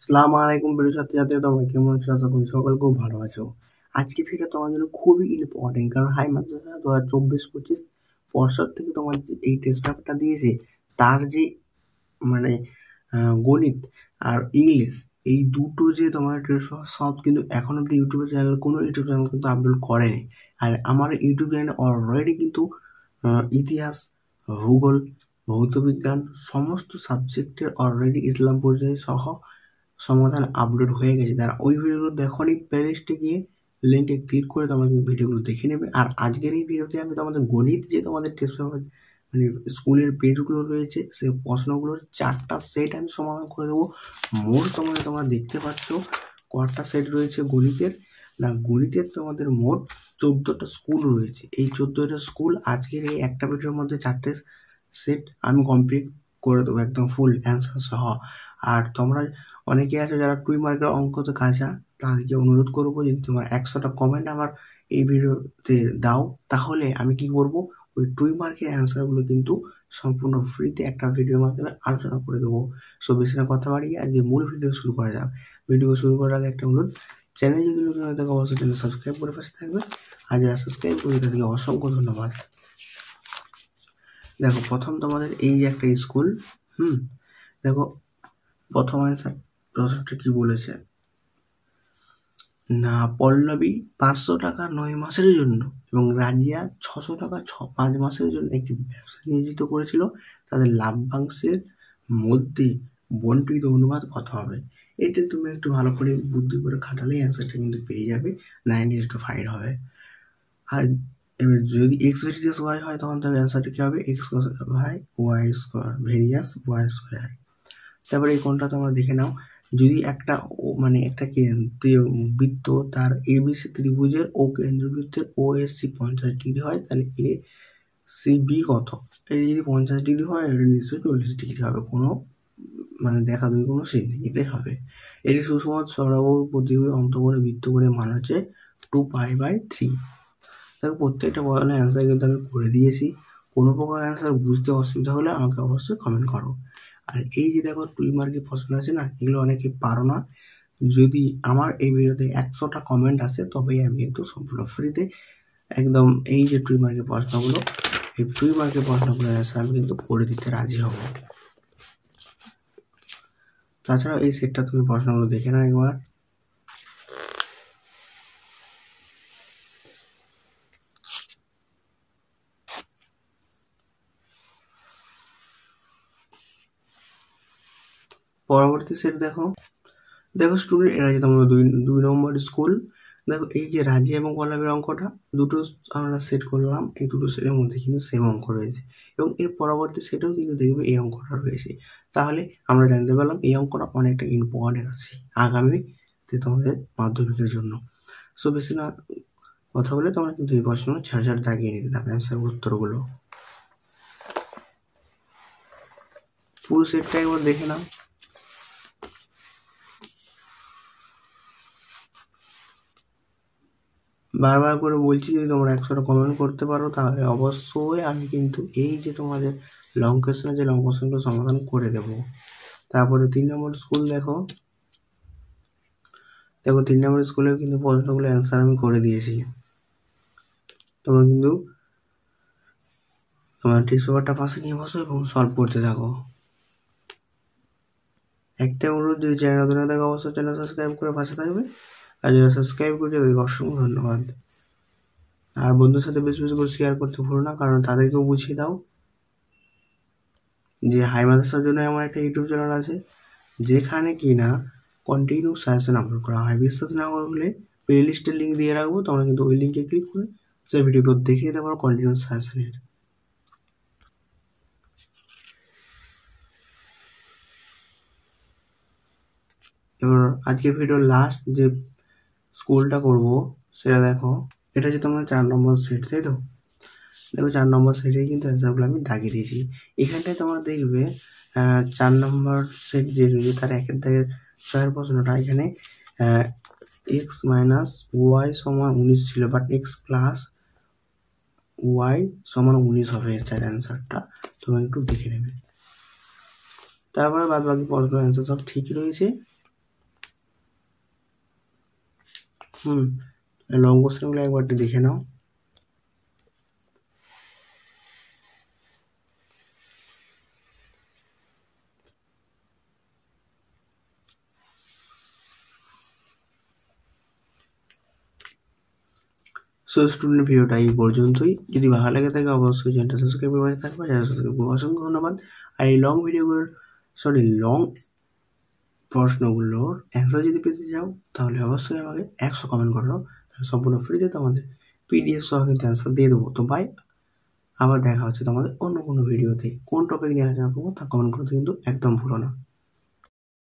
আসসালামু আলাইকুম প্রিয় ছাত্রছাত্রীরা, তোমরা কেমন আছো? আশা করি সকল খুব ভালো আছো। আজকে ভিডিও তোমার জন্য খুবই ইম্পর্টেন্ট, কারণ হাই মাদ্রাসা 2024-25 পর্ষদ থেকে তোমার যে এই টেস্ট পেপারটা দিয়েছে, তার যে মানে গণিত আর ইংলিশ, এই দুটো যে তোমার টেস্ট পেপার সব কিন্তু এখন অব্দি কোনো ইউটিউব চ্যানেল কিন্তু আপলোড করেনি। আর আমার ইউটিউব চ্যানেলে অলরেডি কিন্তু ইতিহাস, ভূগোল, ভৌতবিজ্ঞান সমস্ত সাবজেক্টের অলরেডি ইসলাম পরিচয় সহ সমাধান আপলোড হয়ে গেছে। তারা ওই ভিডিওগুলো দেখোনি, প্লে লিস্টে গিয়ে লিঙ্কে ক্লিক করে তোমরা কিন্তু ভিডিওগুলো দেখে নেবে। আর আজকের এই ভিডিওতে আমি তোমাদের গণিত যে তোমাদের টেস্ট পেপার মানে স্কুলের পেজগুলো রয়েছে, সেই প্রশ্নগুলোর 4টা সেট আমি সমাধান করে দেবো। মোট তোমরা দেখতে পাচ্ছ কটা সেট রয়েছে গণিতের। না, গণিতের তোমাদের মোট 14টা স্কুল রয়েছে। এই 14টা স্কুল আজকের এই একটা ভিডিওর মধ্যে 4টে সেট আমি কমপ্লিট করে দেবো, একদম ফুল অ্যান্সার সহ। আর তোমরা অনেকে আছে যারা 2 মার্কের অঙ্কতে কাঁচা, তাদেরকে অনুরোধ করবো যদি তোমার 100টা কমেন্ট আমার এই ভিডিওতে দাও, তাহলে আমি কি করব, ওই 2 মার্কের অ্যান্সারগুলো কিন্তু সম্পূর্ণ ফ্রিতে একটা ভিডিওর মাধ্যমে আলোচনা করে দেবো। সো বেশি না কথা বাড়িয়ে আজকে মূল ভিডিও শুরু করা যাক। ভিডিও শুরু করার আগে একটা অনুরোধ, চ্যানেল যদি নতুন হয়ে থাকে অবশ্যই চ্যানেল সাবস্ক্রাইব করে পাশে থাকবে। আর যারা সাবস্ক্রাইব করে তাদেরকে অসংখ্য ধন্যবাদ। দেখো, প্রথম তোমাদের এই যে একটা স্কুল, দেখো প্রথম অ্যান্সার প্রশ্নটা কি বলেছে না, পল্লবী 500 টাকা 9 মাসের জন্য এবং রাজিয়া 600 টাকা 5 মাসের জন্য একটি ব্যবসা নিয়োজিত করেছিল। তাদের লাভ্যাংশের মধ্যে বন্টিত অনুপাত কত হবে? এটা তুমি একটু ভালো করে বুদ্ধি করে খাটালে অ্যান্সারটা কিন্তু পেয়ে যাবে। 9:5 হবে। আর এবার যদি এক্স ভেরিয়াস ওয়াই হয়, তখন তার অ্যান্সারটা কী হবে? X by Y square various Y square. তারপরে এই কোণটা তোমরা দেখে নাও, যদি একটা মানে একটা বৃত্ত তার এবিসি ত্রিভুজের ও কেন্দ্রবৃত্তের ও এস সি 50 ডিগ্রি হয়, তাহলে এ সি বি কত? এই যদি 50 ডিগ্রি হয়, এটা নিশ্চয়ই 40 ডিগ্রি হবে। কোনো মানে দেখা দুই কোনো সিন নেই, এটাই হবে। এটি সুষম সরবাহু প্রতিগুলি অন্তঃকোণে বৃত্ত করে মান হচ্ছে 2π/3। দেখো, প্রত্যেকটা প্রশ্নের অ্যান্সার কিন্তু আমি করে দিয়েছি। কোনো প্রকার অ্যান্সার বুঝতে অসুবিধা হলে আমাকে অবশ্যই কমেন্ট করো। আর এই যে দেখো 2 মার্কের প্রশ্ন আছে না, এগুলো অনেকে পারো না। যদি আমার এই ভিডিওতে 100টা কমেন্ট আসে, তবেই আমি কিন্তু সম্পূর্ণ ফ্রিতে একদম এই যে 2 মার্কের প্রশ্নগুলো, এই 2 মার্কের প্রশ্নগুলোর অ্যান্সার আমি কিন্তু করে দিতে রাজি হব। তাছাড়াও এই সেটটা তুমি প্রশ্নগুলো দেখে নাও একবার। পরবর্তী সেট দেখো স্টুডেন্ট, এরা যে তোমার 2 নম্বর স্কুল। দেখো, এই যে রাজি এবং পল্লবীর অঙ্কটা, দুটো আমরা সেট করলাম, এই দুটো সেটের মধ্যে কিন্তু সেম অঙ্ক রয়েছে এবং এর পরবর্তী সেটেও কিন্তু দেখবে এই অঙ্কটা রয়েছে। তাহলে আমরা জানতে পারলাম এই অঙ্কটা অনেকটা ইম্পর্টেন্ট আছে আগামীতে তোমাদের মাধ্যমিকের জন্য। সো বেশি না কথা বলে তোমরা কিন্তু এই প্রশ্ন ঝাড় দাগিয়ে নিতে থাকবে অ্যান্সার উত্তরগুলো। পুরো সেটটা একবার দেখে নাও। বারবার করে বলছি, যদি তোমরা 100টা কমেন্ট করতে পারো, তাহলে অবশ্যই আমি কিন্তু এই যে তোমাদের লং কোয়েশ্চেনের যে লং কোয়েশ্চেনগুলো সমাধান করে দেবো। তারপরে 3 নম্বর স্কুল দেখো 3 নম্বর স্কুলেও কিন্তু প্রশ্নগুলো অ্যান্সার আমি করে দিয়েছি। তোমরা কিন্তু তোমার টেস্ট পেপারটা পাশে নিয়ে বসো এবং সলভ করতে থাকো। একটা অনুরোধ, যদি চ্যানেল নতুন হয়ে থাকে অবশ্যই চ্যানেল সাবস্ক্রাইব করে পাশে থাকবে। আর যারা সাবস্ক্রাইব করছে তাদেরকে অসংখ্য ধন্যবাদ। আর বন্ধুর সাথে বেশি বেশি করে শেয়ার করতে ভুলো না, কারণ তাদেরকেও বুঝিয়ে দাও যে হাই মাদ্রাসার জন্য আমার একটা ইউটিউব চ্যানেল আছে, যেখানে কিনা কন্টিনিউ সাজেশন আপলোড করা হয়। বিশ্বাস না করলে প্লে লিস্টের লিঙ্ক দিয়ে রাখবো, তোমরা কিন্তু ওই লিঙ্কে ক্লিক করে সেই ভিডিওগুলো দেখে নিতে পারো কন্টিনিউ সাজেশনের। এবার আজকের ভিডিওর লাস্ট যে স্কুলটা করব সেটা দেখো, এটা হচ্ছে তোমার 4 নম্বর সেট, তাই তো? দেখো 4 নম্বর সেটে কিন্তু অ্যান্সারগুলো আমি দাগিয়ে দিয়েছি। এখানটায় তোমরা দেখবে 4 নম্বর সেট যে রয়েছে তার একের দাগের ছয়ের প্রশ্নটা, এখানে এক্স মাইনাস ওয়াই সমান 19 ছিল, বাট এক্স প্লাস ওয়াই সমান 19 হবে এটার অ্যান্সারটা। তোমরা একটু দেখে নেবে। তারপরে বাদ বাকি প্রশ্ন অ্যান্সার সব ঠিকই রয়েছে। লং কোশ্চেনগুলো একবার দেখে নাও। সো স্টুডেন্ট, ভিডিওটা এই পর্যন্তই। যদি ভালো লাগে থাকে অবশ্যই চ্যানেলটা সাবস্ক্রাইব করে পাশে থাকবে। যারা সাবস্ক্রাইব করবে অসংখ্য ধন্যবাদ। আর এই লং ভিডিওগুলোর লং প্রশ্নগুলোর অ্যান্সার যদি পেতে চাও তাহলে অবশ্যই আমাকে 100 কমেন্ট করে দাও, তাহলে সম্পূর্ণ ফ্রিতে তোমাদের পিডিএফ সহ কিন্তু অ্যান্সার দিয়ে দেবো। তো বাই, আবার দেখা হচ্ছে তোমাদের অন্য কোনো ভিডিওতে। কোন টপিক নিয়ে আলোচনা করবো তা কমেন্ট করতে কিন্তু একদম ভুলো না।